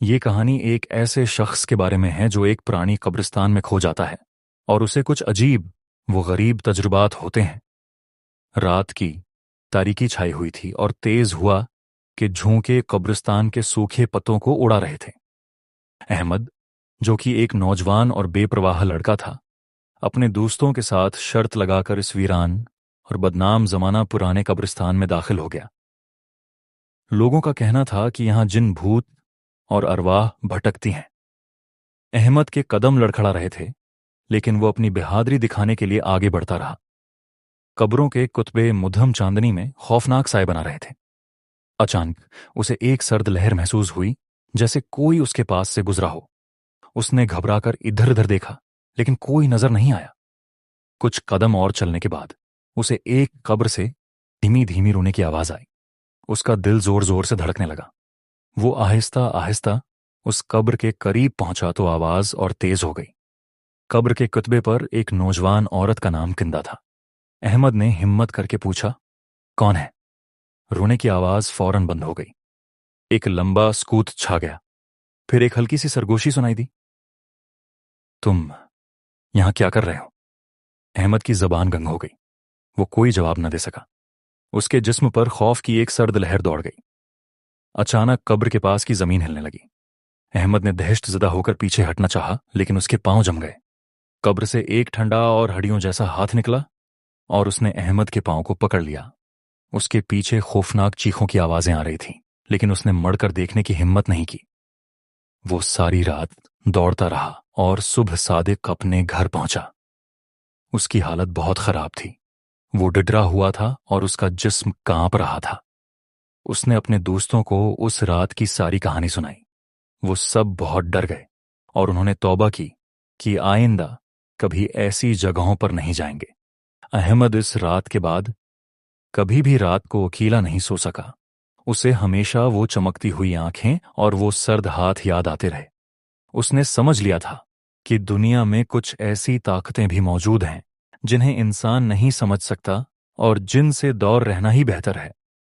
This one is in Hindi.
ये कहानी एक ऐसे शख्स के बारे में है जो एक पुरानी कब्रिस्तान में खो जाता है और उसे कुछ अजीब वो गरीब तजुर्बात होते हैं। रात की तारीकी छाई हुई थी और तेज हुआ कि झोंके कब्रिस्तान के सूखे पत्तों को उड़ा रहे थे। अहमद, जो कि एक नौजवान और बेप्रवाह लड़का था, अपने दोस्तों के साथ शर्त लगाकर इस वीरान और बदनाम जमाना पुराने कब्रिस्तान में दाखिल हो गया। लोगों का कहना था कि यहां जिन भूत और अरवाह भटकती हैं। अहमद के कदम लड़खड़ा रहे थे, लेकिन वो अपनी बहादुरी दिखाने के लिए आगे बढ़ता रहा। कब्रों के कुतबे मुधम चांदनी में खौफनाक साए बना रहे थे। अचानक उसे एक सर्द लहर महसूस हुई, जैसे कोई उसके पास से गुजरा हो। उसने घबराकर इधर उधर देखा, लेकिन कोई नजर नहीं आया। कुछ कदम और चलने के बाद उसे एक कब्र से धीमी धीमी रोने की आवाज आई। उसका दिल जोर जोर से धड़कने लगा। वो आहिस्ता आहिस्ता उस कब्र के करीब पहुंचा तो आवाज और तेज हो गई। कब्र के कुतबे पर एक नौजवान औरत का नाम किंदा था। अहमद ने हिम्मत करके पूछा, कौन है? रोने की आवाज फौरन बंद हो गई। एक लंबा सकूत छा गया। फिर एक हल्की सी सरगोशी सुनाई दी। तुम यहां क्या कर रहे हो? अहमद की जबान गंग हो गई। वो कोई जवाब न दे सका। उसके जिस्म पर खौफ की एक सर्द लहर दौड़ गई। अचानक कब्र के पास की जमीन हिलने लगी। अहमद ने दहशतजदा होकर पीछे हटना चाहा, लेकिन उसके पांव जम गए। कब्र से एक ठंडा और हड्डियों जैसा हाथ निकला और उसने अहमद के पांव को पकड़ लिया। उसके पीछे खौफनाक चीखों की आवाजें आ रही थीं, लेकिन उसने मड़कर देखने की हिम्मत नहीं की। वो सारी रात दौड़ता रहा और सुबह सादिक अपने घर पहुंचा। उसकी हालत बहुत खराब थी। वो डिडरा हुआ था और उसका जिस्म कांप रहा था। उसने अपने दोस्तों को उस रात की सारी कहानी सुनाई। वो सब बहुत डर गए और उन्होंने तौबा की कि आइंदा कभी ऐसी जगहों पर नहीं जाएंगे। अहमद इस रात के बाद कभी भी रात को अकेला नहीं सो सका। उसे हमेशा वो चमकती हुई आंखें और वो सर्द हाथ याद आते रहे। उसने समझ लिया था कि दुनिया में कुछ ऐसी ताकतें भी मौजूद हैं जिन्हें इंसान नहीं समझ सकता और जिनसे दूर रहना ही बेहतर है।